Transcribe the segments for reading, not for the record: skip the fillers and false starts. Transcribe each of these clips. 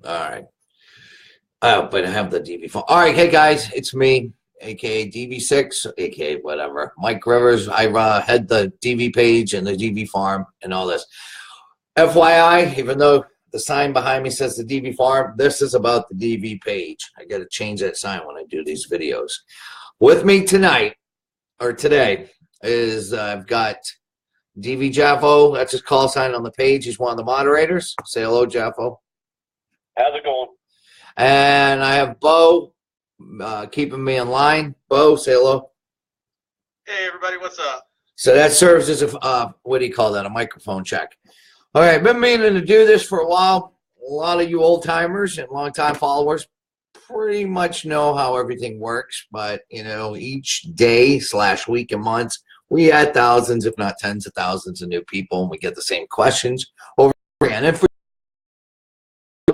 All right. Oh, but I have the DV phone. All right, hey guys, it's me, aka DV6, aka whatever. Mike Rivers. I head the DV page and the DV farm and all this. FYI, even though the sign behind me says the DV farm, this is about the DV page. I got to change that sign when I do these videos. With me tonight, or today, is I've got DV JAFO. That's his call sign on the page. He's one of the moderators. Say hello, JAFO. How's it going? And I have Bo keeping me in line. Bo, say hello. Hey, everybody, what's up? So that serves as a, what do you call that, a microphone check. All right, been meaning to do this for a while. A lot of you old-timers and long-time followers pretty much know how everything works. But, you know, each day / week and months, we add thousands, if not tens of thousands of new people, and we get the same questions over again. And for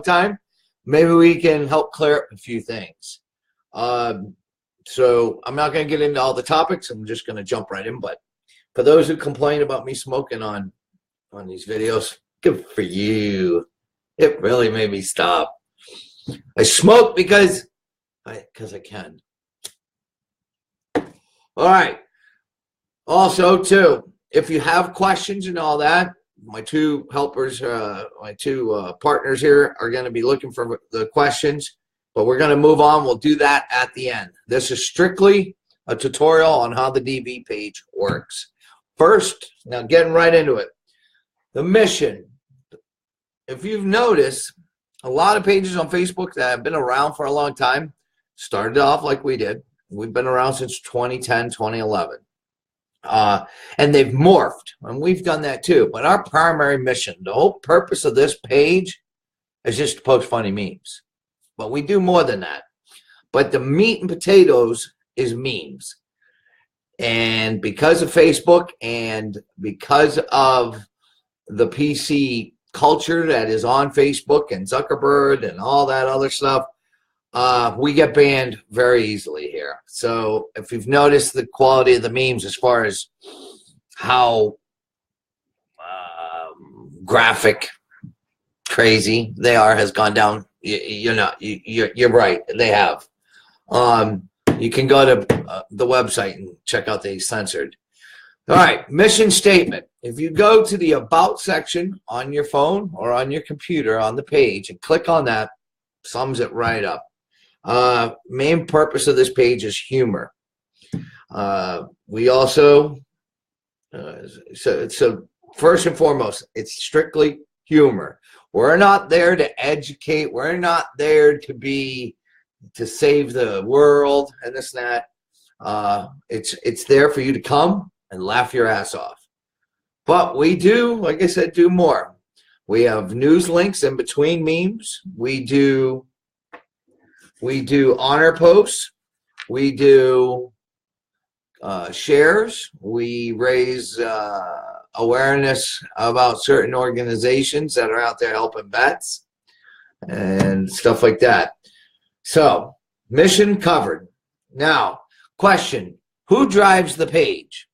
time, maybe we can help clear up a few things. So I'm not going to get into all the topics. I'm just going to jump right in. But for those who complain about me smoking on these videos, good for you. It really made me stop. I smoke because I can. All right. Also, too, if you have questions and all that, my two helpers, my two partners here are going to be looking for the questions, but we're going to move on. We'll do that at the end. This is strictly a tutorial on how the DV page works. First, now getting right into it, the mission. If you've noticed, a lot of pages on Facebook that have been around for a long time started off like we did. We've been around since 2010, 2011. And they've morphed, and we've done that too. But our primary mission, the whole purpose of this page is just to post funny memes. But we do more than that. But the meat and potatoes is memes. And because of Facebook and because of the PC culture that is on Facebook and Zuckerberg and all that other stuff, we get banned very easily here. So if you've noticed the quality of the memes as far as how graphic, crazy they are has gone down, you're right. They have. You can go to the website and check out the censored. All right, mission statement. If you go to the About section on your phone or on your computer on the page and click on that, sums it right up. Main purpose of this page is humor. We also, so first and foremost, it's strictly humor. We're not there to educate. We're not there to save the world and this and that. It's there for you to come and laugh your ass off. But we do, like I said, do more. We have news links in between memes. We do honor posts. We do shares. We raise awareness about certain organizations that are out there helping vets and stuff like that. So, mission covered. Now, question, who drives the page?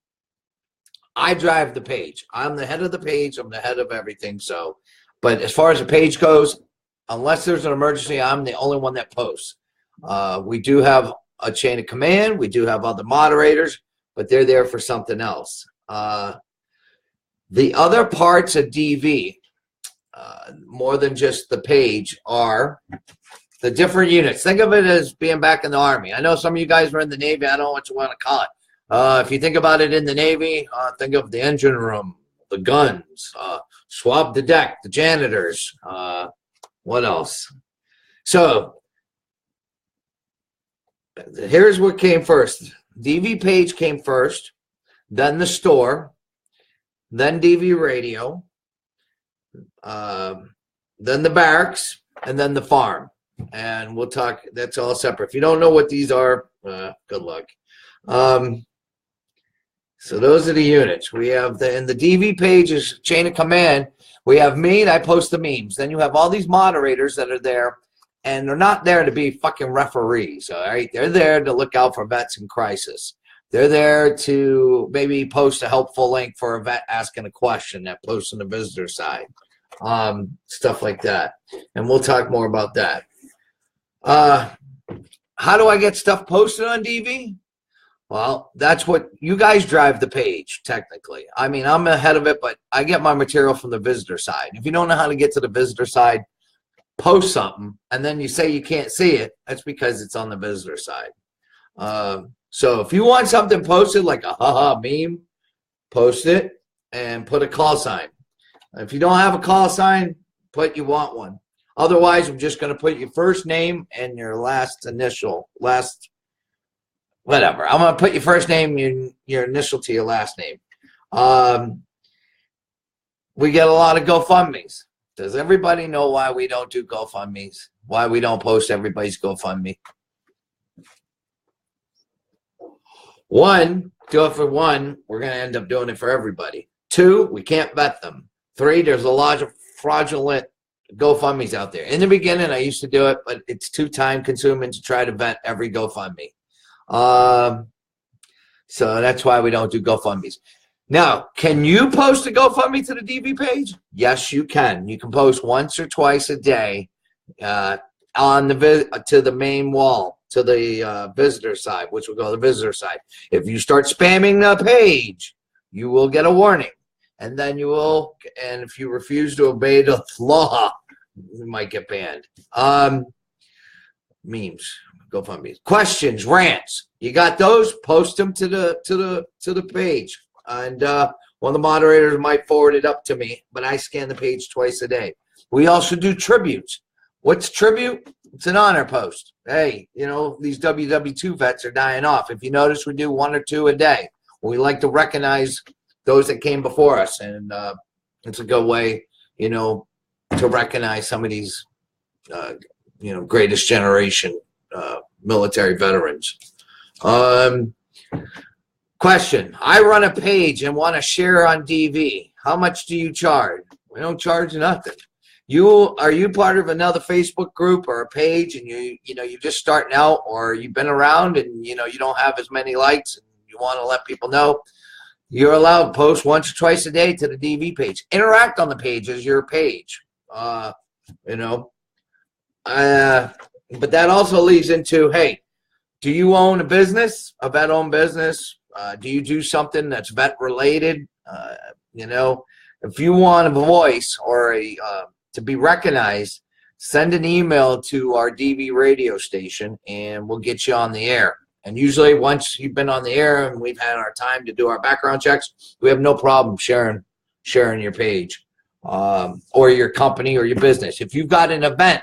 I drive the page. I'm the head of the page. I'm the head of everything. So, but as far as the page goes, unless there's an emergency, I'm the only one that posts. We do have a chain of command. We do have other moderators, but they're there for something else. The other parts of DV, more than just the page, are the different units. Think of it as being back in the Army. I know some of you guys were in the Navy. I don't know what you want to call it. If you think about it in the Navy, think of the engine room, the guns, swab the deck, the janitors. What else? So here's what came first. DV page came first, then the store, then DV radio, then the barracks, and then the farm. And we'll talk, that's all separate. If you don't know what these are, good luck. So those are the units. We have in the DV page is chain of command. We have me, and I post the memes. Then you have all these moderators that are there, and they're not there to be fucking referees, all right? They're there to look out for vets in crisis. They're there to maybe post a helpful link for a vet asking a question that posts on the visitor side. stuff like that. And we'll talk more about that. How do I get stuff posted on DV? Well, that's what you guys drive the page, technically. I mean, I'm ahead of it, but I get my material from the visitor side. If you don't know how to get to the visitor side, post something, and then you say you can't see it. That's because it's on the visitor side. So if you want something posted, like a haha meme, post it and put a call sign. If you don't have a call sign, put you want one. Otherwise, I'm just going to put your first name and your last initial, whatever. I'm going to put your first name, your initial to your last name. We get a lot of GoFundMes. Does everybody know why we don't do GoFundMes? Why we don't post everybody's GoFundMe? One, do it for one, we're going to end up doing it for everybody. Two, we can't vet them. Three, there's a lot of fraudulent GoFundMes out there. In the beginning, I used to do it, but it's too time consuming to try to vet every GoFundMe. So that's why we don't do GoFundMes. Now, can you post a GoFundMe to the DV page? Yes, you can. You can post once or twice a day on the to the main wall, to the visitor side, which will go to the visitor side. If you start spamming the page, you will get a warning. And then you will, and if you refuse to obey the law, you might get banned. Memes, GoFundMe, questions, rants. You got those? Post them to the page, and one of the moderators might forward it up to me. But I scan the page twice a day. We also do tributes. What's tribute? It's an honor post. Hey, you know, these WW2 vets are dying off. If you notice, we do 1 or 2 a day. We like to recognize those that came before us, and it's a good way, you know, to recognize some of these, you know, greatest generation military veterans. Question: I run a page and want to share on DV. How much do you charge? We don't charge nothing. Are you part of another Facebook group or a page, and you know you're just starting out, or you've been around and you know you don't have as many likes, and you want to let people know? You're allowed to post once or twice a day to the DV page. Interact on the page as your page. You know, but that also leads into, hey, do you own a business, a vet-owned business? Do you do something that's vet-related? You know, if you want a voice or to be recognized, send an email to our DV radio station, and we'll get you on the air. And usually once you've been on the air and we've had our time to do our background checks, we have no problem sharing your page or your company or your business. If you've got an event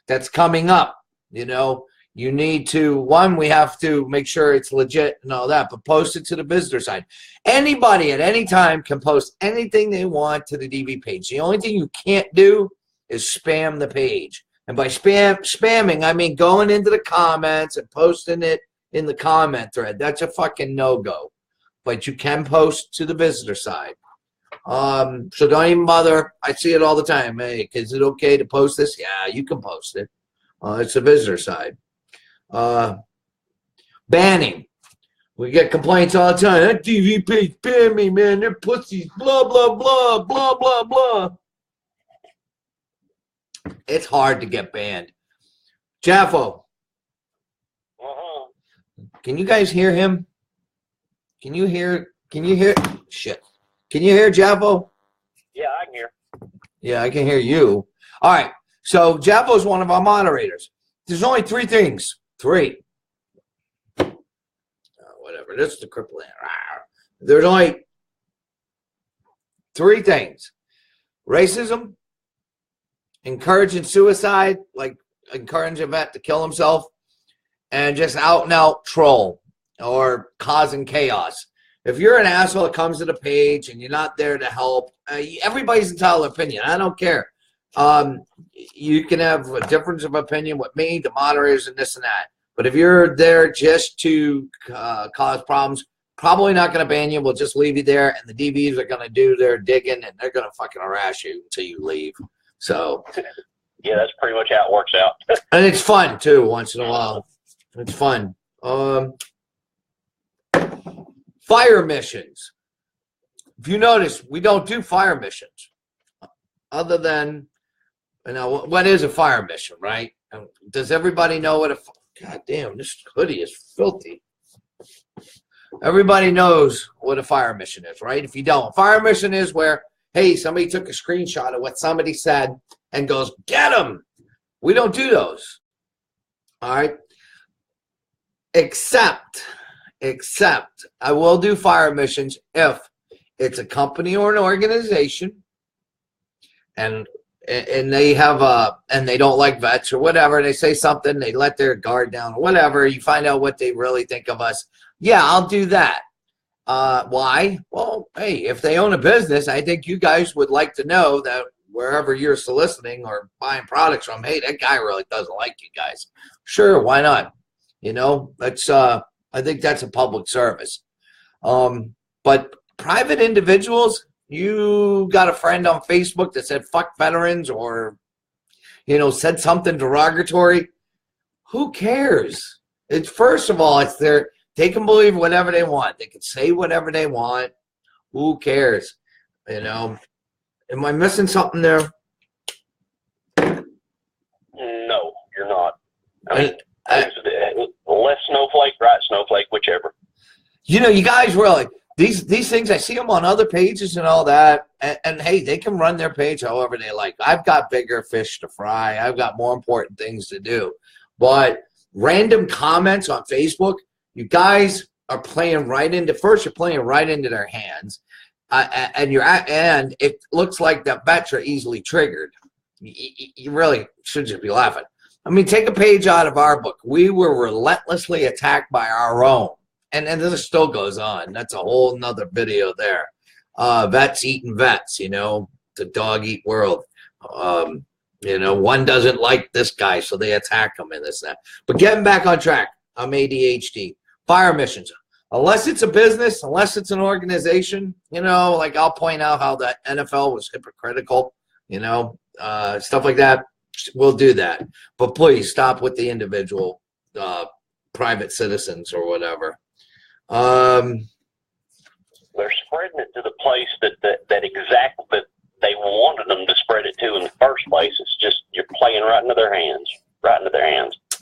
that's coming up, you know, you need to, one, we have to make sure it's legit and all that, but post it to the visitor side. Anybody at any time can post anything they want to the DV page. The only thing you can't do is spam the page. And by spamming, I mean going into the comments and posting it in the comment thread. That's a fucking no-go. But you can post to the visitor side. So don't even bother. I see it all the time. Hey, is it okay to post this? Yeah, you can post it. It's the visitor side. Banning. We get complaints all the time. That DV page banned me, man. They're pussies. Blah, blah, blah, blah, blah, blah. It's hard to get banned. JAFO. Can you guys hear him? Can you hear? Shit. Can you hear JAFO? Yeah, I can hear. Yeah, I can hear you. All right. So JAFO is one of our moderators. There's only 3 things. 3. Whatever. This is the cripple. There's only 3 things. Racism, encouraging suicide, like encouraging a vet to kill himself, and just out and out troll or causing chaos. If you're an asshole that comes to the page and you're not there to help, everybody's entitled to opinion. I don't care. You can have a difference of opinion with me, the moderators, and this and that. But if you're there just to cause problems, probably not going to ban you. We'll just leave you there, and the DVs are going to do their digging, and they're going to fucking harass you until you leave. So, yeah, that's pretty much how it works out. And it's fun too. Once in a while, it's fun. Fire missions. If you notice, we don't do fire missions. other than, what is a fire mission, right? Does everybody know what God damn, this hoodie is filthy. Everybody knows what a fire mission is, right? If you don't, fire mission is where, hey, somebody took a screenshot of what somebody said and goes, get them. We don't do those. All right. Except I will do fire missions if it's a company or an organization and they have and they don't like vets or whatever. They say something, they let their guard down or whatever. You find out what they really think of us. Yeah, I'll do that. Why? Well, hey, if they own a business, I think you guys would like to know that wherever you're soliciting or buying products from, hey, that guy really doesn't like you guys. Sure, why not? That's I think that's a public service. But private individuals, you got a friend on Facebook that said fuck veterans or said something derogatory. Who cares? It's first of all, it's they can believe whatever they want. They can say whatever they want. Who cares? Am I missing something there? No, you're not. Less snowflake, right snowflake, whichever. You guys really, these things, I see them on other pages and all that. And hey, they can run their page however they like. I've got bigger fish to fry. I've got more important things to do. But random comments on Facebook, you guys are playing right into, first you're playing right into their hands. And it looks like the vets are easily triggered. You really should just be laughing. I mean, take a page out of our book. We were relentlessly attacked by our own. And this still goes on. That's a whole nother video there. Vets eating vets, the dog eat world. One doesn't like this guy, so they attack him and this and that. But getting back on track, I'm ADHD. Fire missions. Unless it's a business, unless it's an organization, like I'll point out how the NFL was hypocritical, stuff like that. We'll do that. But please stop with the individual private citizens or whatever. They're spreading it to the place that they wanted them to spread it to in the first place. It's just you're playing right into their hands.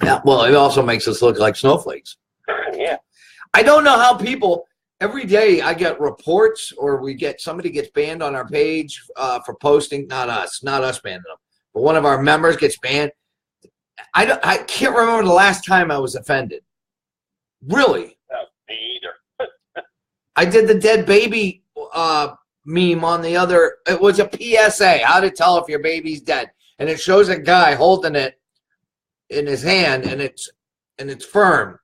Yeah, well, it also makes us look like snowflakes. Yeah. I don't know how people, every day I get reports or somebody gets banned on our page for posting, not us banning them, but one of our members gets banned. I can't remember the last time I was offended. Really? Me either. I did the dead baby meme on the other. It was a PSA, how to tell if your baby's dead. And it shows a guy holding it in his hand and it's firm.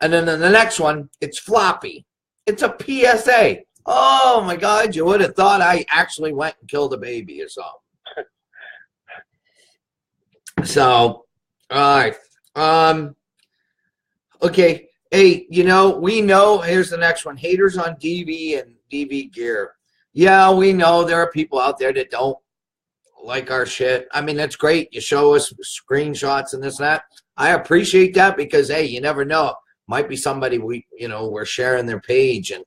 And then in the next one, it's floppy. It's a PSA. Oh my God, you would have thought I actually went and killed a baby or something. So, all right. Okay. Hey, we know, here's the next one. Haters on DV and DV gear. Yeah, we know there are people out there that don't like our shit. I mean, that's great. You show us screenshots and this and that. I appreciate that because, hey, you never know. Might be somebody we're sharing their page and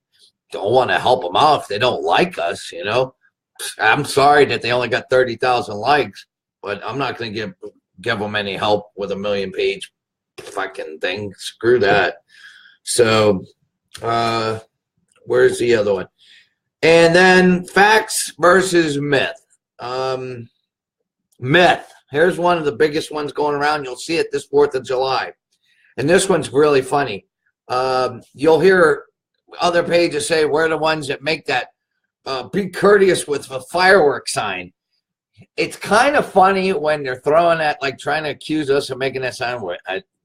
don't want to help them out if they don't like us, I'm sorry that they only got 30,000 likes, but I'm not going to give them any help with a 1 million page fucking thing. Screw that. So, where's the other one? And then facts versus myth. Myth. Here's one of the biggest ones going around. You'll see it this 4th of July. And this one's really funny. You'll hear other pages say we're the ones that make that be courteous with a fireworks sign. It's kind of funny when they're throwing that, like trying to accuse us of making that sign.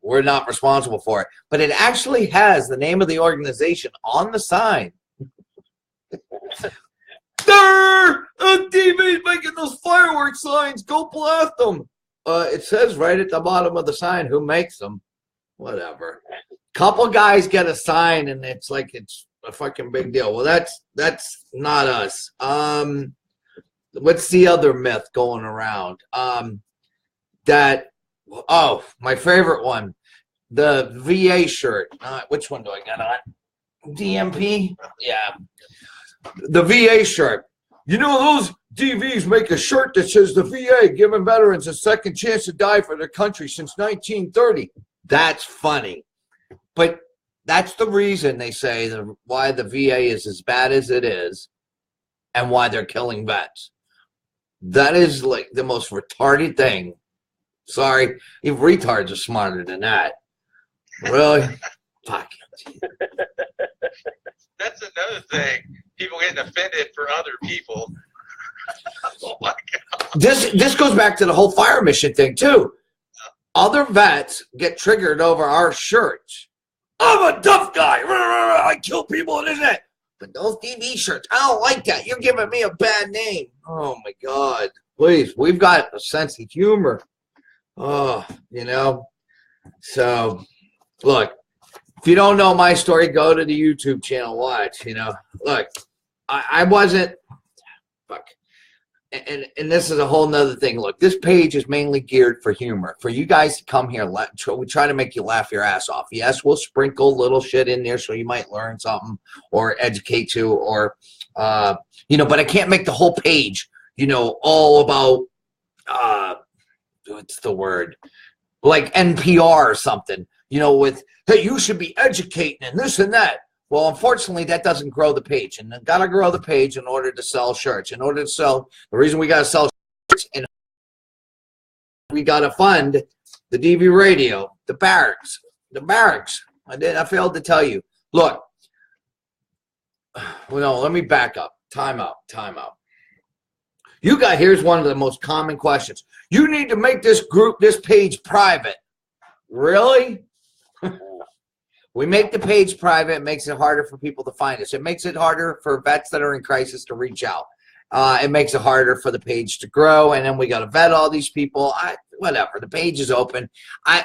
We're not responsible for it. But it actually has the name of the organization on the sign. DV's making those fireworks signs. Go blast them. It says right at the bottom of the sign who makes them. Whatever. Couple guys get a sign and it's like it's a fucking big deal. Well, that's not us. What's the other myth going around? My favorite one, the VA shirt. Which one do I got on? DMP? Yeah. The VA shirt. You know, those DVs make a shirt that says the VA giving veterans a second chance to die for their country since 1930. That's funny. But that's the reason they say why the VA is as bad as it is and why they're killing vets. That is like the most retarded thing. Sorry, even retards are smarter than that. Really? Fuck. That's another thing. People getting offended for other people. Oh my God. This goes back to the whole fire mission thing too. Other vets get triggered over our shirts. I'm a tough guy. I kill people and that. But those DV shirts, I don't like that. You're giving me a bad name. Oh my God. Please, we've got a sense of humor. Oh, you know. So, look, if you don't know my story, go to the YouTube channel, watch, you know. Look, I wasn't, fuck. And this is a whole nother thing. Look, this page is mainly geared for humor. For you guys to come here, we try to make you laugh your ass off. Yes, we'll sprinkle little shit in there so you might learn something or educate you or, you know, but I can't make the whole page, you know, all about, what's the word? Like NPR or something, you know, with, hey, you should be educating and this and that. Well, unfortunately, that doesn't grow the page, and got to grow the page in order to sell shirts. In order to sell, the reason we got to sell shirts, and we got to fund the DV radio, the barracks. I failed to tell you. Look, well, no, let me back up. Time out. You got, here's one of the most common questions. You need to make this page private. Really? We make the page private. It makes it harder for people to find us. It makes it harder for vets that are in crisis to reach out. It makes it harder for the page to grow, and then we got to vet all these people. Whatever. The page is open.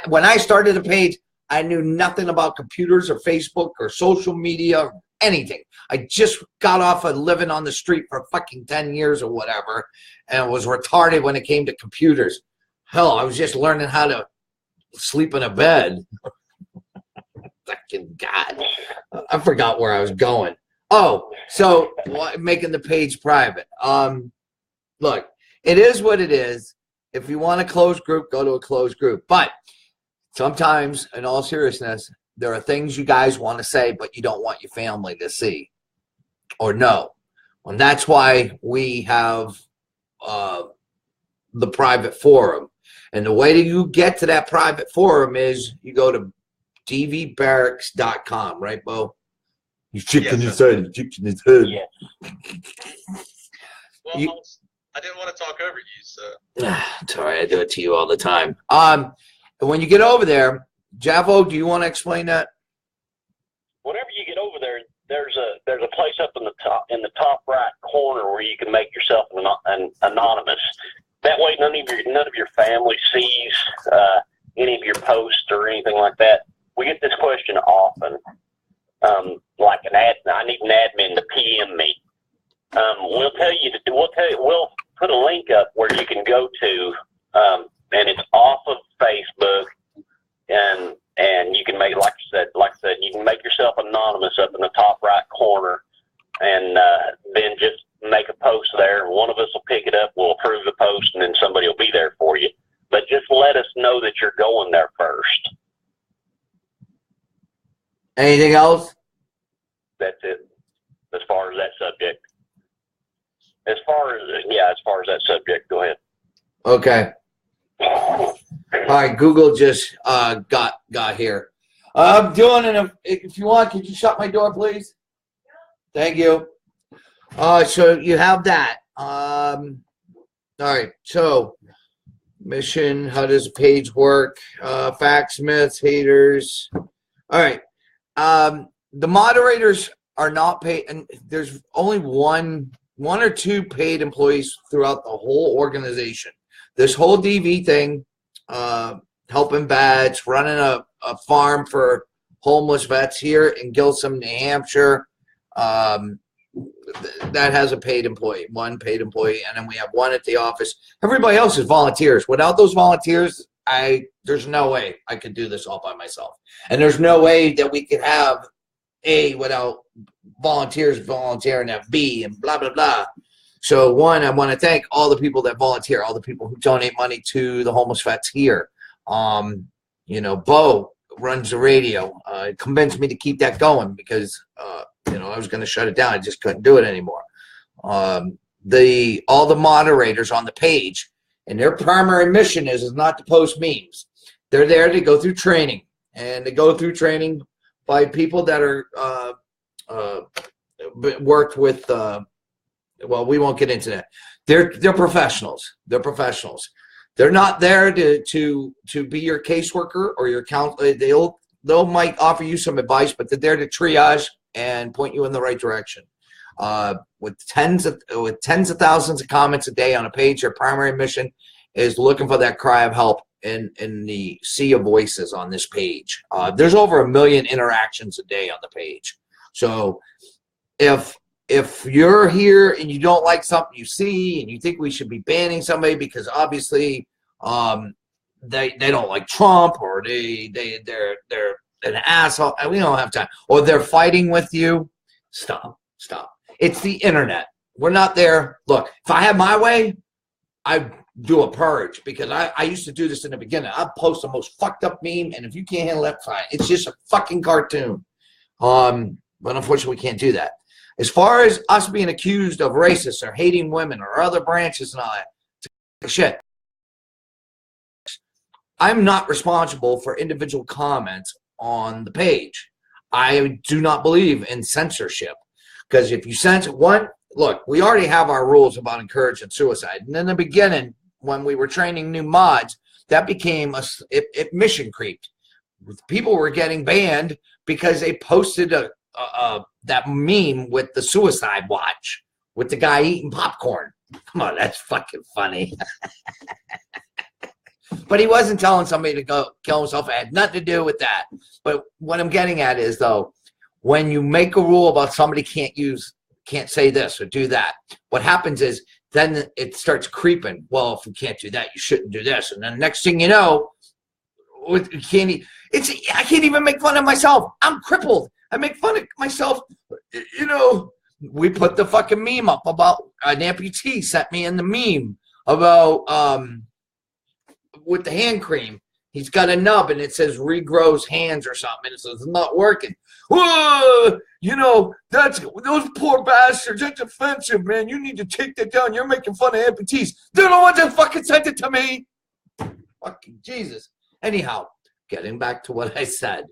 When I started the page, I knew nothing about computers or Facebook or social media or anything. I just got off of living on the street for fucking 10 years or whatever, and was retarded when it came to computers. Hell, I was just learning how to sleep in a bed. Fucking God. I forgot where I was going. Oh, so making the page private. Look, it is what it is. If you want a closed group, go to a closed group. But sometimes, in all seriousness, there are things you guys want to say, but you don't want your family to see or know. And that's why we have the private forum. And the way that you get to that private forum is you go to dvbarracks.com, right, Bo? He's shaking his head. He's shaking his head. Yeah. Well, I didn't want to talk over you, so. It's all right. I do it to you all the time. When you get over there, JAFO, do you want to explain that? Whenever you get over there, there's a place up in the top right corner where you can make yourself an anonymous. That way, none of your family sees any of your posts or anything like that. We get this question often, like I need an admin to PM me. We'll put a link up where you can go to, and it's off of Facebook, and you can make, like I said, you can make yourself anonymous up in the top right corner, and then just make a post there. One of us will pick it up, we'll approve the post, and then somebody will be there for you. But just let us know that you're going there first. Anything else? That's it, as far as that subject. As far as that subject, go ahead. Okay. All right, Google just got here. I'm doing it. If you want, could you shut my door, please? Thank you. So you have that. All right, so mission, how does a page work? Facsmiths, haters. All right. The moderators are not paid, and there's only one or two paid employees throughout the whole organization. This whole DV thing, helping vets, running a farm for homeless vets here in Gilsum, New Hampshire, that has a paid employee, one paid employee, and then we have one at the office. Everybody else is volunteers. Without those volunteers, there's no way I could do this all by myself. And there's no way that we could have A without volunteers volunteering at B and blah, blah, blah. So one, I want to thank all the people that volunteer, all the people who donate money to the homeless vets here. You know, Bo runs the radio. Convinced me to keep that going because, you know, I was going to shut it down. I just couldn't do it anymore. All the moderators on the page, and their primary mission is not to post memes. They're there to go through training, and they go through training by people that are worked with. Well, we won't get into that. They're professionals. They're professionals. They're not there to be your caseworker or your counselor. They'll might offer you some advice, but they're there to triage and point you in the right direction. With tens of thousands of comments a day on a page, their primary mission is looking for that cry of help in the sea of voices on this page. There's over 1 million interactions a day on the page. So if you're here and you don't like something you see and you think we should be banning somebody because obviously they don't like Trump or they're an asshole, we don't have time, or they're fighting with you, stop. It's the internet. We're not there. Look, if I had my way, I'd do a purge because I used to do this in the beginning. I'd post the most fucked up meme, and if you can't handle that, fine. It's just a fucking cartoon. But unfortunately, we can't do that. As far as us being accused of racist or hating women or other branches and all that, shit. I'm not responsible for individual comments on the page. I do not believe in censorship. Because if you censor one, look, we already have our rules about encouraging suicide. And in the beginning, when we were training new mods, that became it mission creeped. People were getting banned because they posted that meme with the suicide watch with the guy eating popcorn. Come on, that's fucking funny. But he wasn't telling somebody to go kill himself. It had nothing to do with that. But what I'm getting at is, though, when you make a rule about somebody can't say this or do that, what happens is then it starts creeping. Well, if you can't do that, you shouldn't do this. And then next thing you know, I can't even make fun of myself. I'm crippled. I make fun of myself. You know, we put the fucking meme up about an amputee sent me in the meme about with the hand cream. He's got a nub and it says regrows hands or something. And it says it's not working. Whoa, you know, those poor bastards. That's offensive, man. You need to take that down. You're making fun of amputees. They're the ones that fucking sent it to me. Fucking Jesus. Anyhow, getting back to what I said.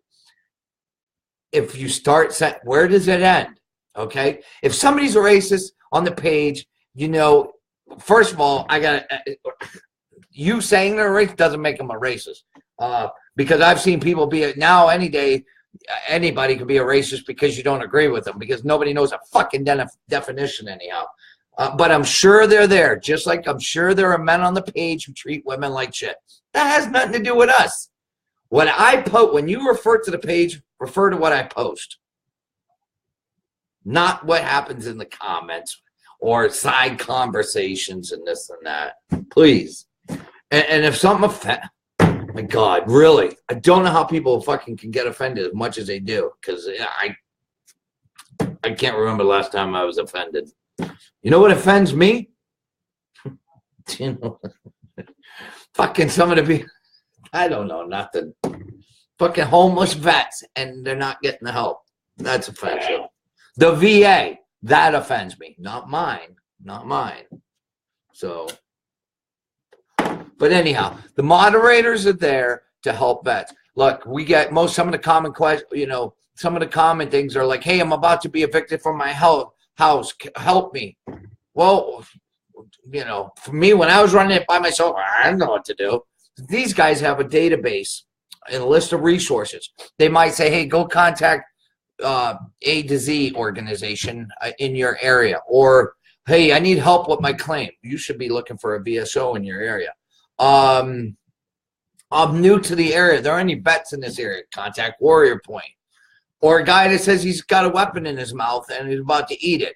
If you start where does it end? Okay? If somebody's a racist on the page, you know, first of all, you saying they're racist doesn't make them a racist. Because I've seen people be now any day, anybody can be a racist because you don't agree with them because nobody knows a fucking definition anyhow. But I'm sure they're there, just like I'm sure there are men on the page who treat women like shit. That has nothing to do with us. What I post, when you refer to the page, refer to what I post, not what happens in the comments or side conversations and this and that. Please. And if something my God, really, I don't know how people fucking can get offended as much as they do because I can't remember the last time I was offended. You know what offends me? You know, fucking some of the people, I don't know, nothing. Fucking homeless vets and they're not getting the help. That's offensive. The VA, that offends me. Not mine. So. But anyhow, the moderators are there to help vets. Look, we get some of the common questions, you know, some of the common things are like, hey, I'm about to be evicted from my house. Help me. Well, you know, for me, when I was running it by myself, I didn't know what to do. These guys have a database and a list of resources. They might say, hey, go contact A to Z organization in your area. Or, hey, I need help with my claim. You should be looking for a VSO in your area. I'm new to the area. There are any vets in this area? Contact Warrior Point. Or a guy that says he's got a weapon in his mouth and he's about to eat it.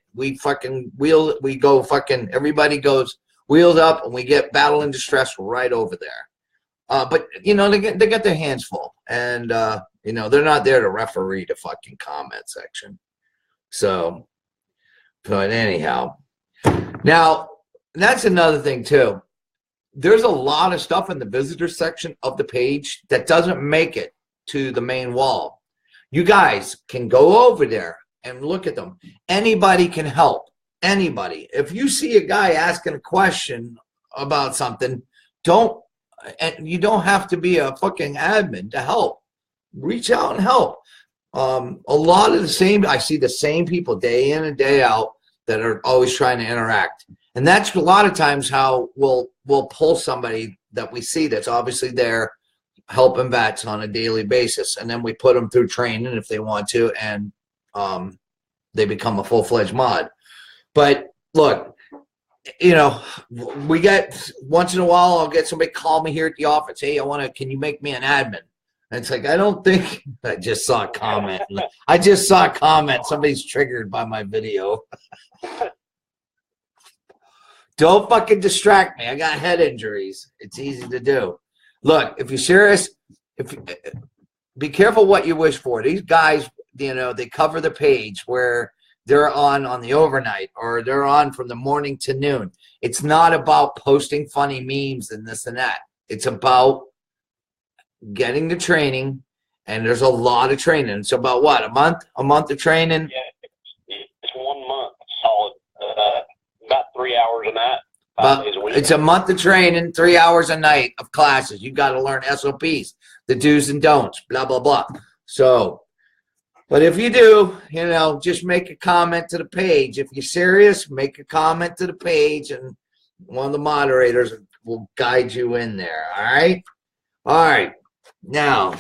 Everybody goes wheeled up and we get battle and distress right over there. But, you know, they get their hands full. And, you know, they're not there to referee the fucking comment section. So, but anyhow, Now, that's another thing too. There's a lot of stuff in the visitor section of the page that doesn't make it to the main wall. You guys can go over there and look at them. Anybody can help. Anybody. If you see a guy asking a question about something, you don't have to be a fucking admin to help. Reach out and help. A lot of the same, I see the same people day in and day out that are always trying to interact. And that's a lot of times how we'll pull somebody that we see that's obviously there helping vets on a daily basis. And then we put them through training if they want to, and they become a full-fledged mod. But look, you know, we get once in a while, I'll get somebody call me here at the office. Hey, can you make me an admin? And it's like, I don't think, I just saw a comment. Somebody's triggered by my video. Don't fucking distract me. I got head injuries. It's easy to do. Look, if you're serious, be careful what you wish for. These guys, you know, they cover the page where they're on the overnight, or they're on from the morning to noon. It's not about posting funny memes and this and that. It's about getting the training, and there's a lot of training. It's about what, a month of training? Yeah, it's 1 month solid, about 3 hours a night, 5 days a week. It's a month of training, 3 hours a night of classes. You got to learn SOPs, the do's and don'ts, blah, blah, blah. So, but if you do, you know, just make a comment to the page. If you're serious, make a comment to the page, and one of the moderators will guide you in there. All right? All right. Now,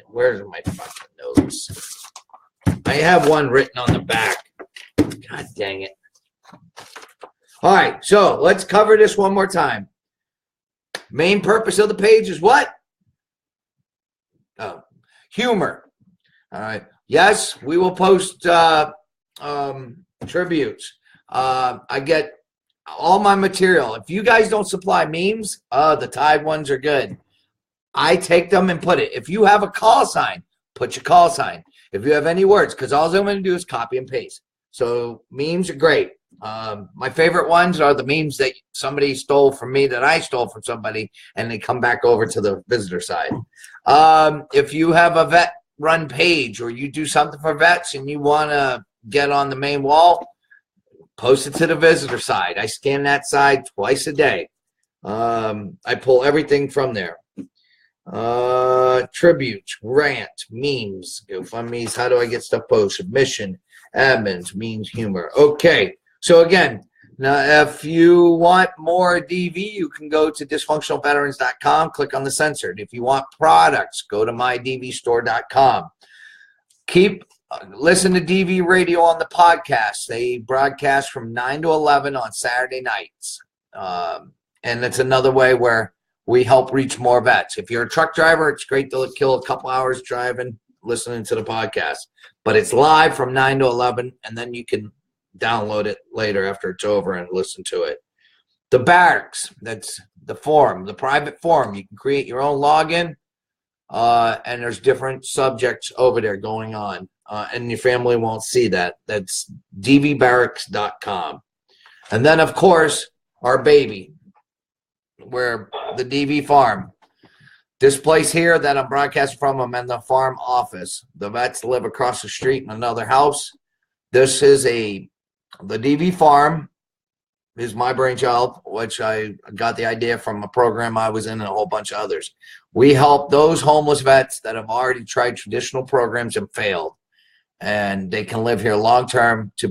where's my fucking notes? I have one written on the back. God dang it. All right, so let's cover this one more time. Main purpose of the page is what? Oh, humor. All right. Yes, we will post tributes. I get all my material. If you guys don't supply memes, the Tide ones are good. I take them and put it. If you have a call sign, put your call sign. If you have any words, because all I'm going to do is copy and paste. So memes are great. My favorite ones are the memes that somebody stole from me, that I stole from somebody, and they come back over to the visitor side. If you have a vet run page, or you do something for vets and you want to get on the main wall, post it to the visitor side. I scan that side twice a day. I pull everything from there. Tributes, rant, memes, GoFundMe's, how do I get stuff posted, mission, admins, memes, humor. Okay, so again, now if you want more DV, you can go to dysfunctionalveterans.com, click on the censored. If you want products, go to mydvstore.com. Listen to DV Radio on the podcast. They broadcast from 9 to 11 on Saturday nights. And it's another way where we help reach more vets. If you're a truck driver, it's great to kill a couple hours driving, listening to the podcast. But it's live from 9 to 11, and then you can download it later after it's over and listen to it. The barracks, that's the forum, the private forum. You can create your own login, and there's different subjects over there going on, and your family won't see that. That's dvbarracks.com. And then, of course, our baby, where the DV farm. This place here that I'm broadcasting from, I'm in the farm office. The vets live across the street in another house. This is the DV farm is my brainchild, which I got the idea from a program I was in and a whole bunch of others. We help those homeless vets that have already tried traditional programs and failed, and they can live here long-term to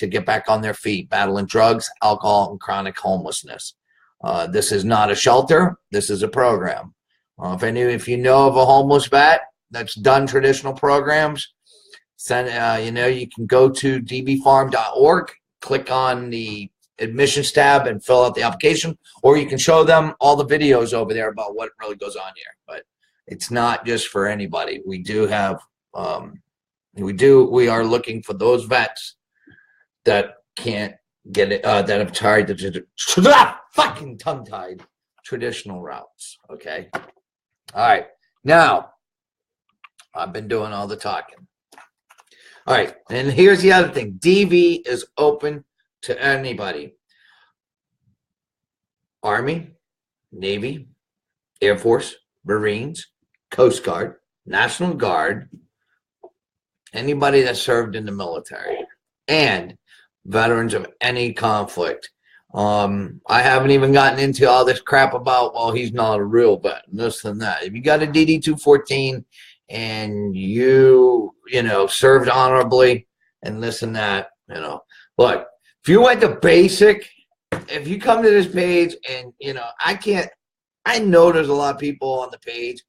get back on their feet, battling drugs, alcohol, and chronic homelessness. This is not a shelter. This is a program. If you know of a homeless vet that's done traditional programs, you can go to dbfarm.org, click on the admissions tab and fill out the application, or you can show them all the videos over there about what really goes on here. But it's not just for anybody. We do have, we are looking for those vets that can't get it, that have tried the fucking tongue-tied traditional routes. Okay. All right. Now, I've been doing all the talking. All right. And here's the other thing. DV is open to anybody. Army, Navy, Air Force, Marines, Coast Guard, National Guard, anybody that served in the military, and veterans of any conflict. I haven't even gotten into all this crap about, well, he's not a real vet, and this and that. If you got a DD-214 and you served honorably and this and that, look, if you went to basic, if you come to this page and, I know there's a lot of people on the page,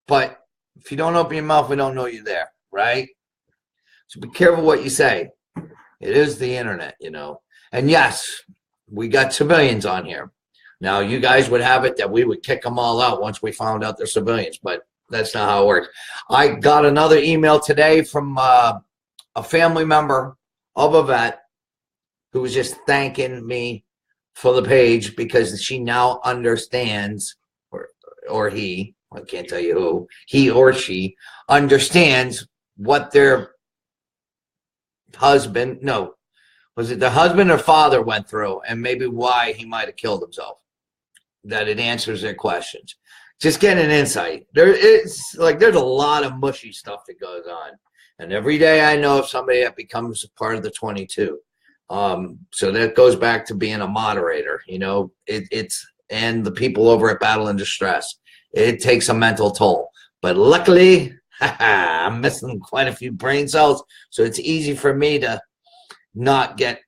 but if you don't open your mouth, we don't know you're there, right? So be careful what you say. It is the internet, And yes, we got civilians on here. Now, you guys would have it that we would kick them all out once we found out they're civilians, but that's not how it works. I got another email today from a family member of a vet who was just thanking me for the page because she now understands, or he, I can't tell you who, he or she understands what their husband, no, was it the husband or father went through and maybe why he might have killed himself, that it answers their questions. Just get an insight. There's a lot of mushy stuff that goes on. And every day I know of somebody that becomes part of the 22. So that goes back to being a moderator, it's and the people over at Battle and Distress. It takes a mental toll. But luckily, I'm missing quite a few brain cells, so it's easy for me to not get,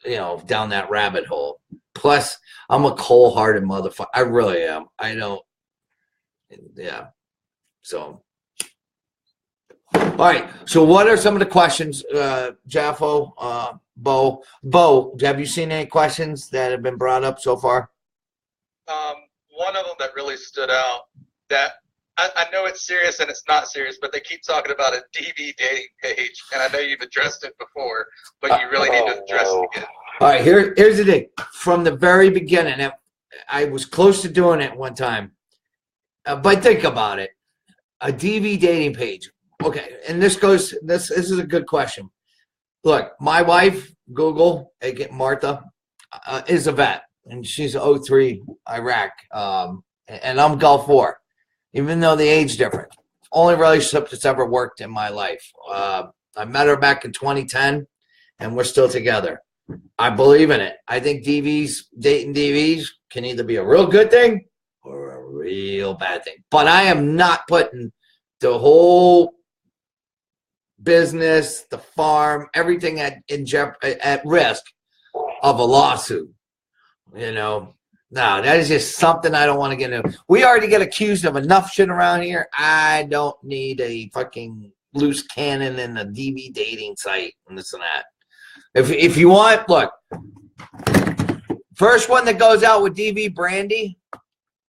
down that rabbit hole. Plus, I'm a cold-hearted motherfucker. I really am. I don't, yeah. So, all right. So what are some of the questions, JAFO, Bo? Bo, have you seen any questions that have been brought up so far? One of them that really stood out, that I know it's serious and it's not serious, but they keep talking about a DV dating page, and I know you've addressed it before, but you really need to address it again. All right, here's the thing. From the very beginning, I was close to doing it one time, but think about it. A DV dating page. Okay, and this is a good question. Look, my wife, Google, Martha, is a vet, and she's 03 Iraq, and I'm Gulf War, even though the age difference. Only relationship that's ever worked in my life. I met her back in 2010, and we're still together. I believe in it. I think dating DVs can either be a real good thing or a real bad thing. But I am not putting the whole business, the farm, everything at risk of a lawsuit. No, that is just something I don't want to get into. We already get accused of enough shit around here. I don't need a fucking loose cannon and a DV dating site and this and that. If you want, look, first one that goes out with DV Brandy,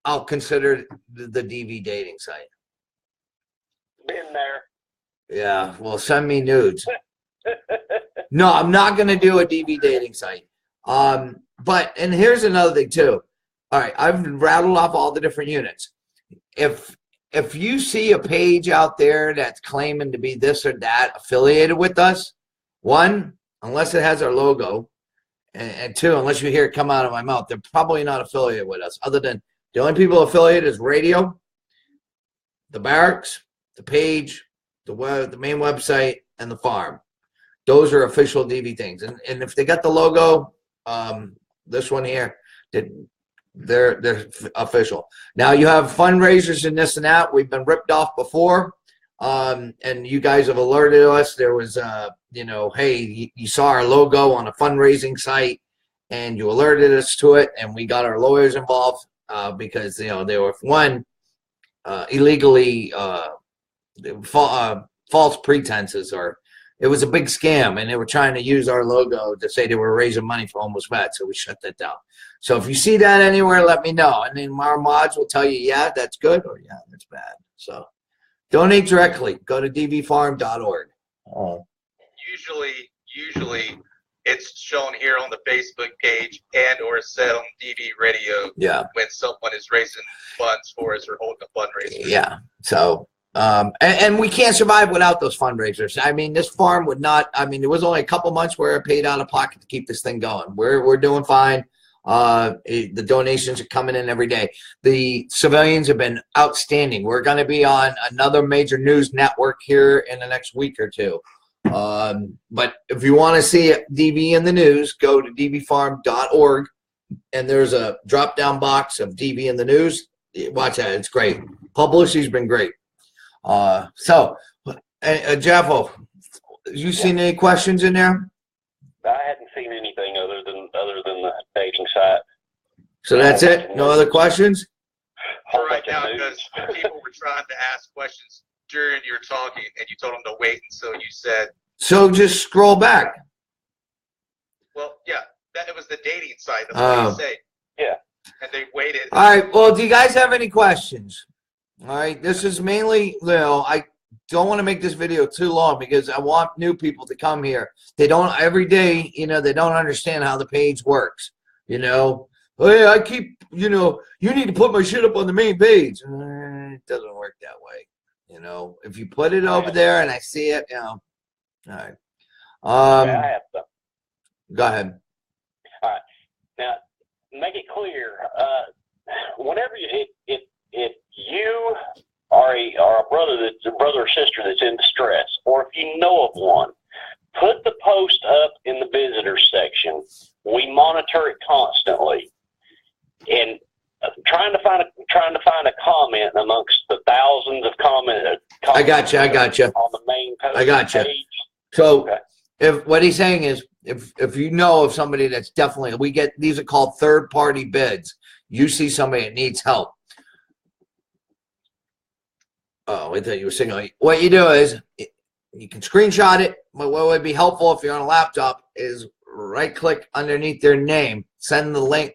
I'll consider the DV dating site. Been there. Yeah, well, send me nudes. No, I'm not going to do a DV dating site. But, and here's another thing too. All right, I've rattled off all the different units. If you see a page out there that's claiming to be this or that affiliated with us, one, unless it has our logo, and two, unless you hear it come out of my mouth, they're probably not affiliated with us. Other than the only people affiliated is radio, the barracks, the page, the main website, and the farm. Those are official DV things. And if they got the logo, this one here, they're official. Now you have fundraisers and this and that. We've been ripped off before. And you guys have alerted us. There was, hey, you saw our logo on a fundraising site and you alerted us to it. And we got our lawyers involved because, they were, one, illegally false pretenses, or it was a big scam, and they were trying to use our logo to say they were raising money for homeless vets, so we shut that down. So if you see that anywhere, let me know, and then our mods will tell you, yeah, that's good, or yeah, that's bad. So donate directly. Go to dvfarm.org. Usually it's shown here on the Facebook page and or said on DV radio. Yeah. When someone is raising funds for us or holding a fundraiser. Yeah. So And we can't survive without those fundraisers. I mean, this farm would not. I mean, there was only a couple months where I paid out of pocket to keep this thing going. We're doing fine. The donations are coming in every day. The civilians have been outstanding. We're going to be on another major news network here in the next week or two. But if you want to see DV in the news, go to dvfarm.org, and there's a drop-down box of DV in the news. Watch that. It's great. Publicity's been great. JAFO, you seen any questions in there? I hadn't seen anything other than the dating site. So that's it? No other questions? For right now, because people were trying to ask questions during your talking, and you told them to wait until you said. So just scroll back. Well, yeah, it was the dating site. That's what you say. Yeah. And they waited. All right. Well, do you guys have any questions? All right. This is mainly, I don't want to make this video too long because I want new people to come here. They don't every day, they don't understand how the page works. Hey, I keep, you need to put my shit up on the main page. It doesn't work that way. If you put it over there and I see it, all right. I have some. Go ahead. All right. Now, make it clear. Whenever if you are a brother or sister that's in distress, or if you know of one, put the post up in the visitors section. We monitor it constantly, and trying to find a comment amongst the thousands of comments. I got you. On the main post. I got you. Page. So, Okay. if what he's saying is, if you know of somebody that's definitely, these are called third-party bids. You see somebody that needs help. Oh, I thought you were saying, what you do is you can screenshot it. But what would be helpful if you're on a laptop is right-click underneath their name, send the link,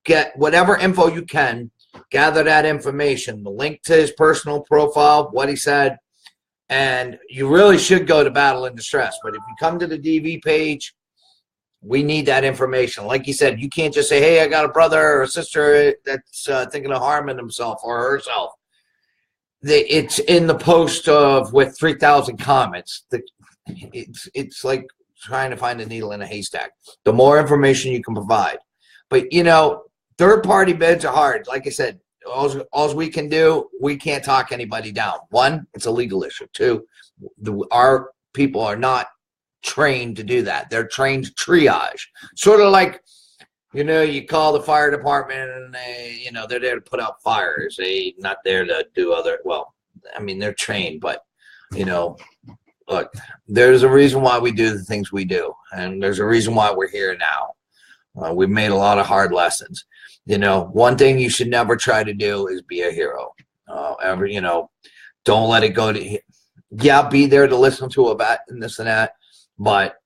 get whatever info you can, gather that information, the link to his personal profile, what he said, and you really should go to Battle in Distress. But if you come to the DV page, we need that information. Like you said, you can't just say, hey, I got a brother or a sister that's thinking of harming himself or herself. It's in the post with 3,000 comments. It's like trying to find a needle in a haystack. The more information you can provide. But, third-party bids are hard. Like I said, all we can do, we can't talk anybody down. One, it's a legal issue. Two, our people are not trained to do that. They're trained to triage. Sort of like, you call the fire department and they're there to put out fires. They're not there to do they're trained, but, look, there's a reason why we do the things we do. And there's a reason why we're here now. We've made a lot of hard lessons. One thing you should never try to do is be a hero. Don't let it go to, be there to listen to about and this and that. But,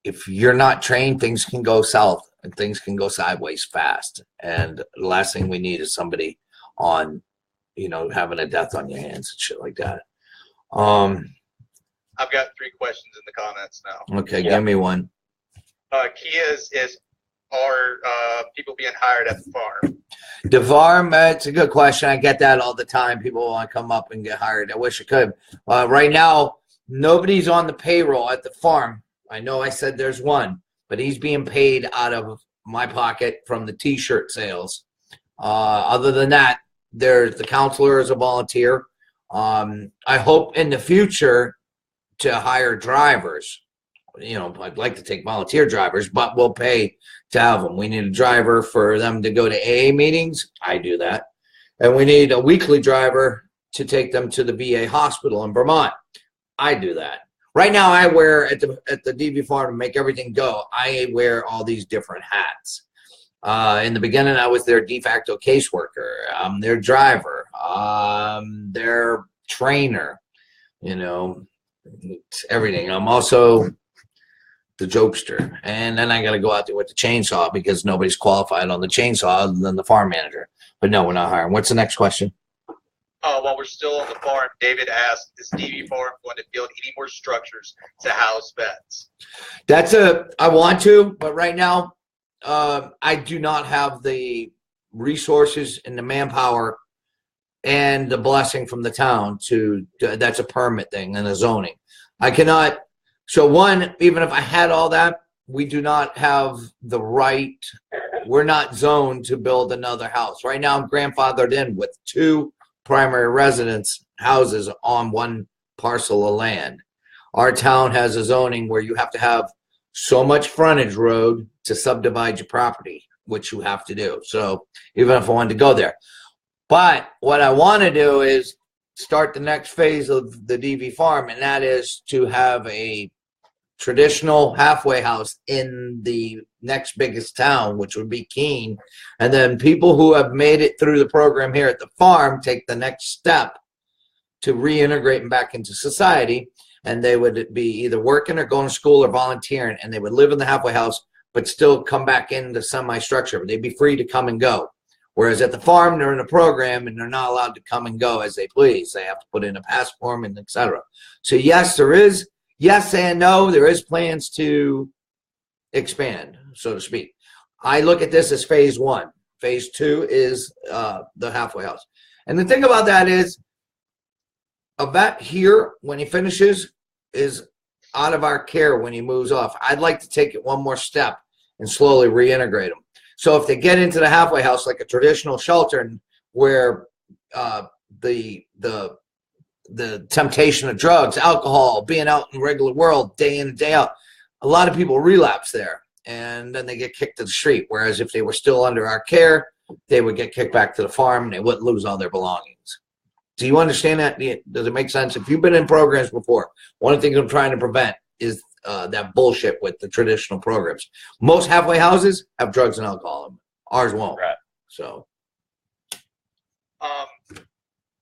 if you're not trained, things can go south and things can go sideways fast. And the last thing we need is somebody on, having a death on your hands and shit like that. I've got 3 questions in the comments now. Okay, Give me one. Kia's are people being hired at the farm? The farm, it's a good question. I get that all the time. People want to come up and get hired. I wish I could. Right now, nobody's on the payroll at the farm. I know I said there's one, but he's being paid out of my pocket from the T-shirt sales. Other than that, there's the counselor as a volunteer. I hope in the future to hire drivers. I'd like to take volunteer drivers, but we'll pay to have them. We need a driver for them to go to AA meetings. I do that. And we need a weekly driver to take them to the VA hospital in Vermont. I do that. Right now, I wear at the DV farm to make everything go. I wear all these different hats. In the beginning, I was their de facto caseworker. I'm their driver. Their trainer. It's everything. I'm also the jokester, and then I got to go out there with the chainsaw because nobody's qualified on the chainsaw other than the farm manager. But no, we're not hiring. What's the next question? While we're still on the farm, David asked, is DV Farm going to build any more structures to house vets? I want to, but right now, I do not have the resources and the manpower and the blessing from the town that's a permit thing and a zoning. I cannot, so one, even if I had all that, we do not have the right, we're not zoned to build another house. Right now I'm grandfathered in with 2 primary residence houses on one parcel of land. Our town has a zoning where you have to have so much frontage road to subdivide your property, which you have to do. So even if I wanted to go there. But what I want to do is start the next phase of the DV farm, and that is to have a traditional halfway house in the next biggest town, which would be Keene. And then people who have made it through the program here at the farm take the next step to reintegrate them back into society. And they would be either working or going to school or volunteering, and they would live in the halfway house, but still come back into semi-structure. They'd be free to come and go. Whereas at the farm, they're in a program and they're not allowed to come and go as they please. They have to put in a passport and etc. So yes, there is, yes and no, there is plans to expand, so to speak. I look at this as phase 1. Phase 2 is the halfway house. And the thing about that is, a vet here, when he finishes, is out of our care when he moves off. I'd like to take it one more step and slowly reintegrate them. So if they get into the halfway house like a traditional shelter, where the temptation of drugs, alcohol, being out in the regular world day in and day out, a lot of people relapse there, and then they get kicked to the street. Whereas if they were still under our care, they would get kicked back to the farm and they wouldn't lose all their belongings. Do you understand that? Does it make sense? If you've been in programs before, one of the things I'm trying to prevent is that bullshit with the traditional programs. Most halfway houses have drugs and alcohol in them. Ours won't. Right. So.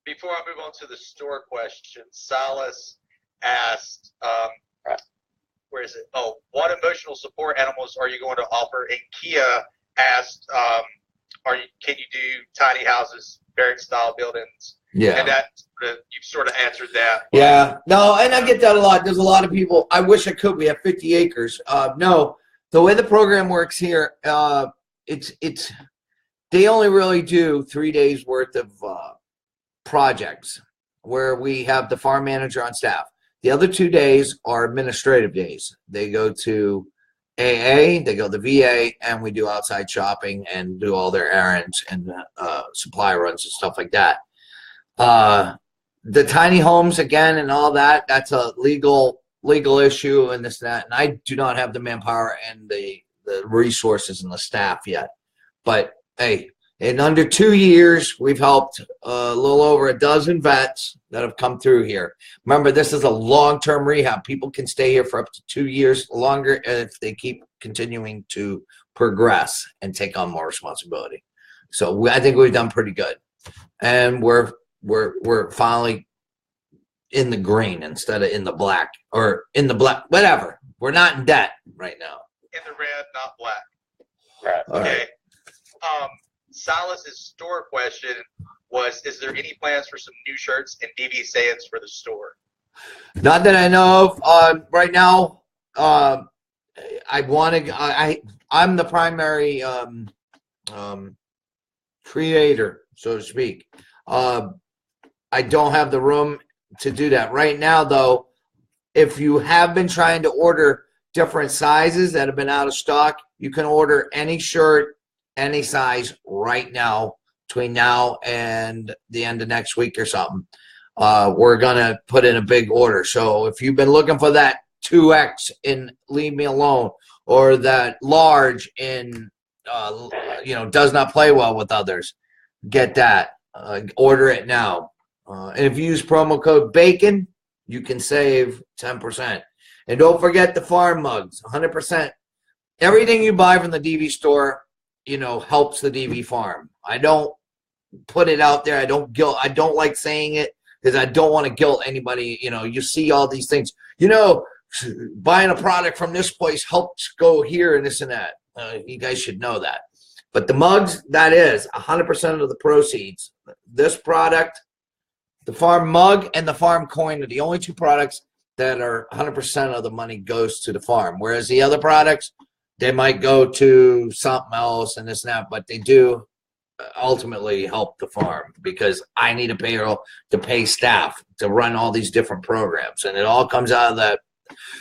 Before I move on to the store question, Silas asked, where is it? Oh, what emotional support animals are you going to offer? And Kia asked, can you do tiny houses, barrack-style buildings? Yeah. And that you've sort of answered that. Yeah. No, and I get that a lot. There's a lot of people. I wish I could. We have 50 acres. No, the way the program works here, it's they only really do 3 days worth of projects where we have the farm manager on staff. The other 2 days are administrative days. They go to AA, they go to VA, and we do outside shopping and do all their errands and supply runs and stuff like that. The tiny homes again and all that, that's a legal issue and this and that. And I do not have the manpower and the resources and the staff yet. But hey, in under 2 years, we've helped a little over a dozen vets that have come through here. Remember, this is a long-term rehab. People can stay here for up to 2 years longer if they keep continuing to progress and take on more responsibility. So I think we've done pretty good. And we're finally in the green instead of in the black, or in the black, whatever. We're not in debt right now. In the red, not black. Right. Okay. Silas's store question was, is there any plans for some new shirts and DV sayings for the store? Not that I know of. Right now, I'm the primary creator, so to speak. I don't have the room to do that right now, though. If you have been trying to order different sizes that have been out of stock, you can order any shirt, any size right now, between now and the end of next week or something. We're going to put in a big order. So if you've been looking for that 2X in Leave Me Alone, or that large in, does not play well with others, get that. Order it now. And if you use promo code BACON, you can save 10%. And don't forget the farm mugs, 100%. Everything you buy from the DV store, helps the DV farm. I don't put it out there. I don't like saying it because I don't want to guilt anybody. You see all these things. Buying a product from this place helps go here and this and that. You guys should know that. But the mugs, that is 100% of the proceeds. This product, the farm mug and the farm coin, are the only 2 products that are 100% of the money goes to the farm. Whereas the other products, they might go to something else and this and that, but they do ultimately help the farm, because I need a payroll to pay staff to run all these different programs, and it all comes out of that.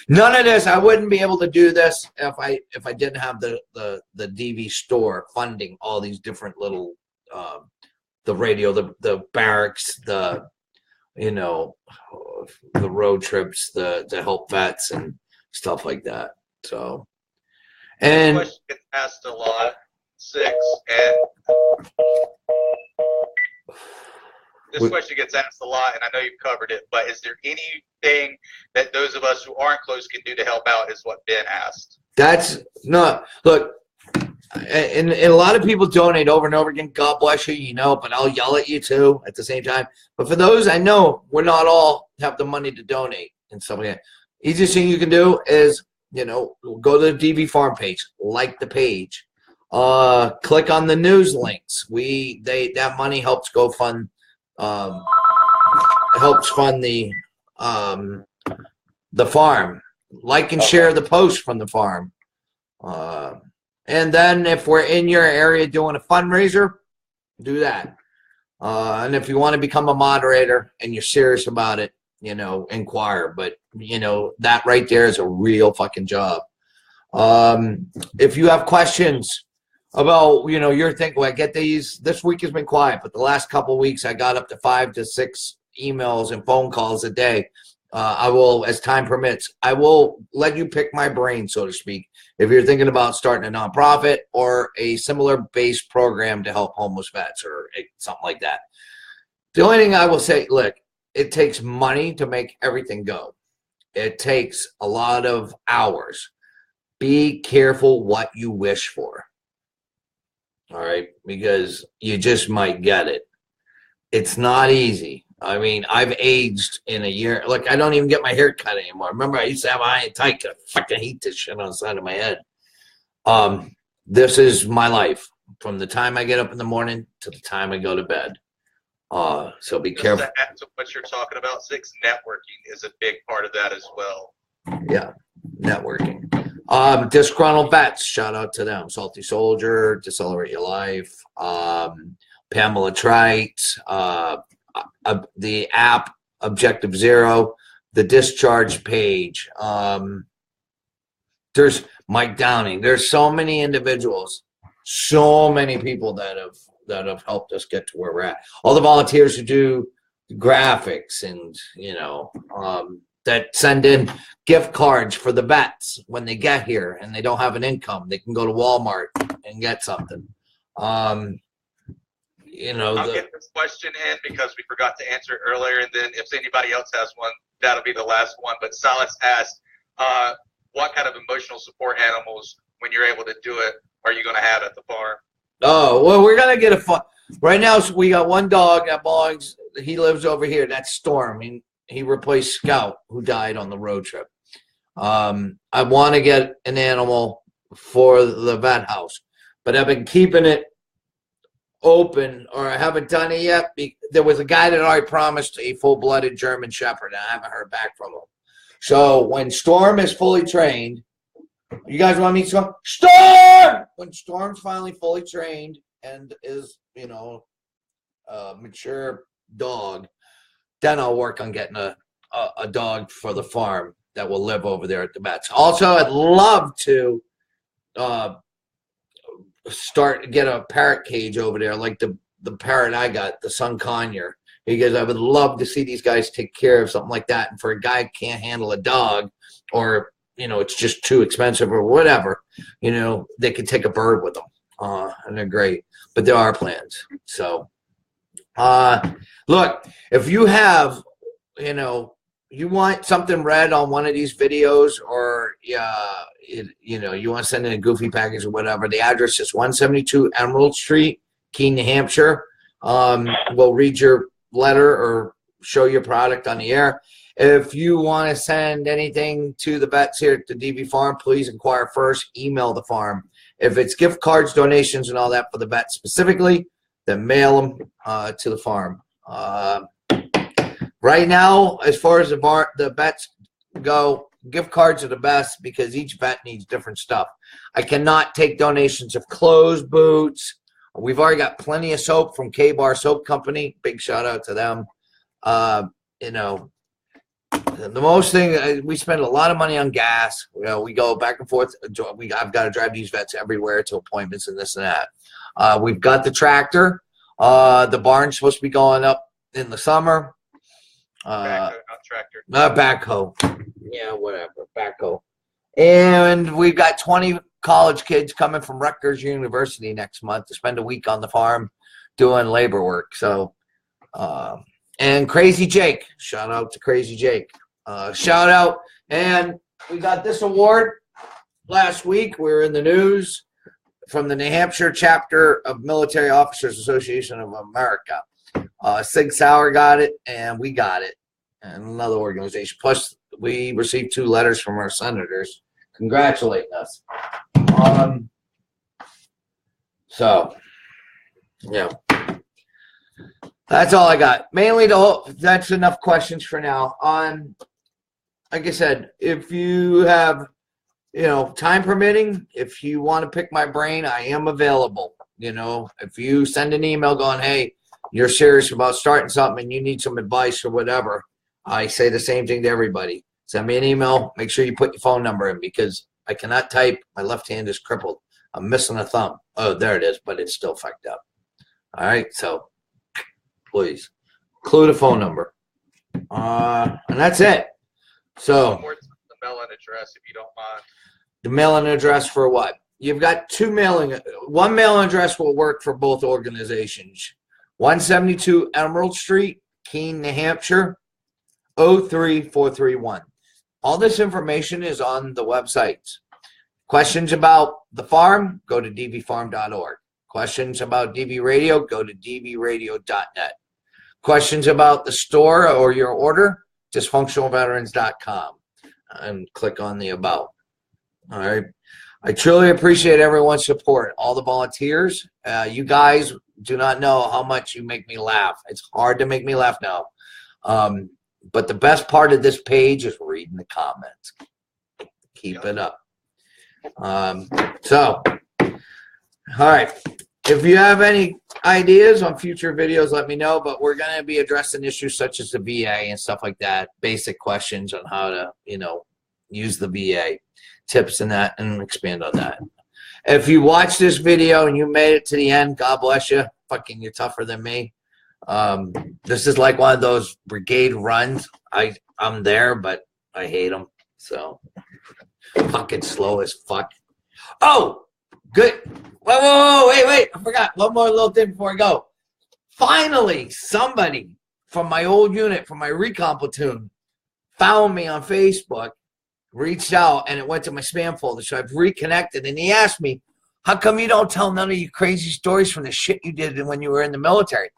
None of this, I wouldn't be able to do this if I didn't have the DV store funding all these different little the radio, the barracks, the the road trips, to help vets and stuff like that. So, and this question gets asked a lot, 6, and this question gets asked a lot, and I know you've covered it, but is there anything that those of us who aren't close can do to help out, is what Ben asked. That's not, look, and a lot of people donate over and over again. God bless you, but I'll yell at you too at the same time. But for those, I know we're not all have the money to donate and stuff like that. Easiest thing you can do is, go to the DV Farm page, like the page, click on the news links. That money helps go fund. Helps fund the farm. Like and share the post from the farm. And then if we're in your area doing a fundraiser, do that. And if you want to become a moderator and you're serious about it, inquire. But, that right there is a real fucking job. If you have questions about, you're thinking, well, I get these, this week has been quiet, but the last couple of weeks I got up to 5 to 6 emails and phone calls a day. I will, as time permits, I will let you pick my brain, so to speak, if you're thinking about starting a nonprofit or a similar base program to help homeless vets or something like that. The only thing I will say, look, it takes money to make everything go. It takes a lot of hours. Be careful what you wish for. All right, because you just might get it. It's not easy. I mean, I've aged in a year. Like, I don't even get my hair cut anymore. Remember, I used to have high and tight. I fucking hate this shit on the side of my head. This is my life from the time I get up in the morning to the time I go to bed. So be careful. To add to what you're talking about, 6, networking is a big part of that as well. Yeah, networking. Disgruntled Vets, shout out to them. Salty Soldier, Decelerate Your Life, Pamela Trite, the app Objective Zero, the Discharge page. There's Mike Downing. There's so many individuals, so many people that have helped us get to where we're at. All the volunteers who do graphics and that send in gift cards for the vets when they get here and they don't have an income. They can go to Walmart and get something. I'll get this question in because we forgot to answer it earlier, and then if anybody else has one, that'll be the last one. But Silas asked, what kind of emotional support animals, when you're able to do it, are you going to have at the farm? Oh, well, we're going to get right now, we got one dog that belongs, he lives over here. That's Storm. He replaced Scout, who died on the road trip. I want to get an animal for the vet house, but I've been keeping it open, or I haven't done it yet. There was a guy that already promised a full-blooded German Shepherd, and I haven't heard back from him. So when Storm is fully trained, you guys want to meet Storm? When Storm's finally fully trained and is, a mature dog, then I'll work on getting a dog for the farm that will live over there at the vets. Also, I'd love to get a parrot cage over there, like the parrot I got, the Sun Conure, because I would love to see these guys take care of something like that. And for a guy who can't handle a dog, or it's just too expensive or whatever, they could take a bird with them, and they're great. But there are plans. So, look, if you have, you want something read on one of these videos, or you want to send in a goofy package or whatever, the address is 172 Emerald Street, Keene, New Hampshire. We'll read your letter or show your product on the air. If you want to send anything to the vets here at the DV Farm, please inquire first. Email the farm. If it's gift cards, donations, and all that for the vets specifically, then mail them to the farm. Right now, as far as the vets go, gift cards are the best because each vet needs different stuff. I cannot take donations of clothes, boots, We've already got plenty of soap from K-Bar Soap Company. Big shout out to them. You know, the most thing, we spend a lot of money on gas. You know, we go back and forth. I've got to drive these vets everywhere to appointments and this and that. We've got the tractor. The barn's supposed to be going up in the summer. Backhoe, not tractor. Backhoe. Yeah, whatever. Backhoe. And we've got 20 college kids coming from Rutgers University next month to spend a week on the farm doing labor work. So, and Crazy Jake. Shout out to Crazy Jake. Shout out. And we got this award last week. We were in the news from the New Hampshire chapter of Military Officers Association of America. Sig Sauer got it, and we got it, and another organization. Plus, we received 2 letters from our senators congratulating us. So, yeah. That's all I got. Mainly that's enough questions for now. Like I said, if you have, you know, time permitting, if you want to pick my brain, I am available. You know, if you send an email going, hey, you're serious about starting something and you need some advice or whatever, I say the same thing to everybody. Send me an email. Make sure you put your phone number in because I cannot type. My left hand is crippled. I'm missing a thumb. Oh, there it is, but it's still fucked up. All right, so please include a phone number. And that's it. So One more time, the mailing address, if you don't mind. the mailing address for what? You've got 2 mailing. One mailing address will work for both organizations. 172 Emerald Street, Keene, New Hampshire, 03431. All this information is on the websites. Questions about the farm, go to dvfarm.org. Questions about DV Radio, go to dvradio.net. Questions about the store or your order, dysfunctionalveterans.com. And click on the About. All right. I truly appreciate everyone's support, all the volunteers. You guys do not know how much you make me laugh. It's hard to make me laugh now. But the best part of this page is reading the comments. Keep it up. So, all right. If you have any ideas on future videos, let me know. But we're going to be addressing issues such as the VA and stuff like that. Basic questions on how to, you know, use the VA. Tips and that, and expand on that. If you watch this video and you made it to the end, God bless you. Fucking, you're tougher than me. This is like one of those brigade runs. I'm there, but I hate them. So fucking slow as fuck. Oh, good. Whoa, wait. I forgot. One more little thing before I go. Finally, somebody from my old unit, from my recon platoon, found me on Facebook, reached out, and it went to my spam folder. So I've reconnected, and he asked me, how come you don't tell none of your crazy stories from the shit you did when you were in the military?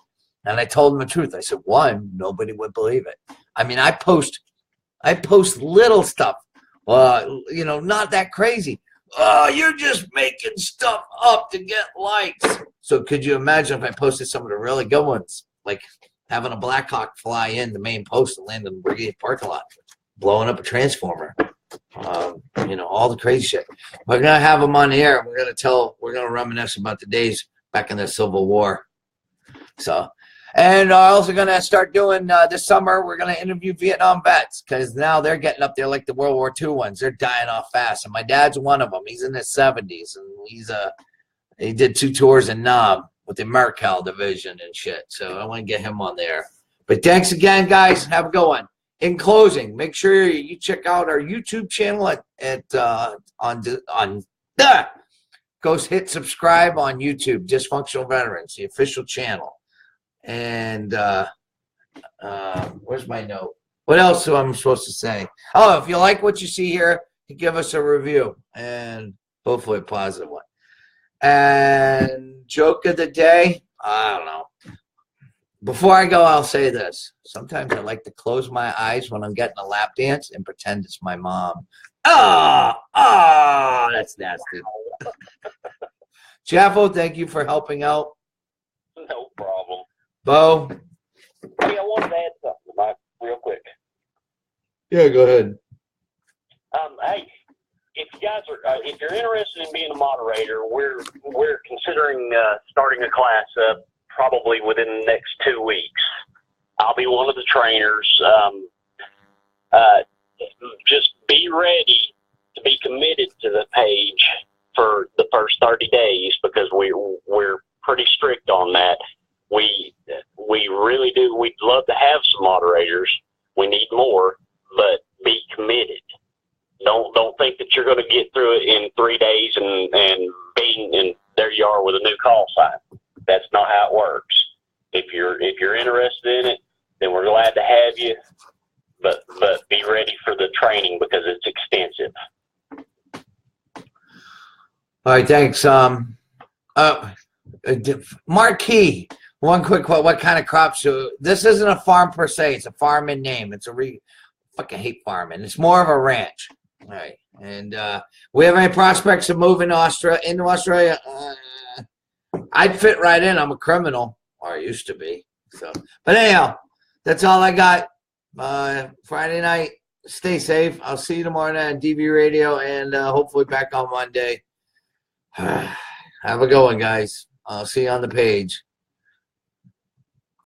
And I told him the truth. I said, one, nobody would believe it. I mean, I post little stuff, you know, not that crazy. Oh, you're just making stuff up to get likes. So could you imagine if I posted some of the really good ones, like having a Black Hawk fly in the main post and land in the brigade parking lot, blowing up a transformer, you know, all the crazy shit. We're going to have them on the air. We're going to reminisce about the days back in the Civil War. So, and also going to start doing this summer, we're going to interview Vietnam vets because now they're getting up there like the World War II ones. They're dying off fast. And my dad's one of them. He's in his 70s, and he did 2 tours in Nam with the Mercal division and shit. So I want to get him on there. But thanks again, guys. Have a good one. In closing, make sure you check out our YouTube channel go hit subscribe on YouTube, Dysfunctional Veterans, the official channel. And where's my note? What else am I supposed to say? Oh, if you like what you see here, give us a review, and hopefully a positive one. And joke of the day, I don't know. Before I go, I'll say this. Sometimes I like to close my eyes when I'm getting a lap dance and pretend it's my mom. That's nasty. JAFO, thank you for helping out. No problem. Bo? Hey, I wanted to add something real quick. Yeah, go ahead. Hey, if you guys are, if you're interested in being a moderator, we're considering starting a class up probably within the next 2 weeks. I'll be one of the trainers. Just be ready to be committed to the page for the first 30 days because we're pretty strict on that. We really do. We'd love to have some moderators. We need more, but be committed. Don't think that you're going to get through it in 3 days and bing, and there you are with a new call sign. That's not how it works. If you're interested in it, then we're glad to have you. But be ready for the training because it's extensive. All right, thanks. Marquis, one quick quote. What kind of crops? This isn't a farm per se. It's a farm in name. It's fucking hate farming. It's more of a ranch. All right. And we have any prospects of moving into Australia? I'd fit right in. I'm a criminal, or I used to be. So, but anyhow, that's all I got. Friday night. Stay safe. I'll see you tomorrow night on DV Radio, and hopefully back on Monday. Have a good one, guys. I'll see you on the page.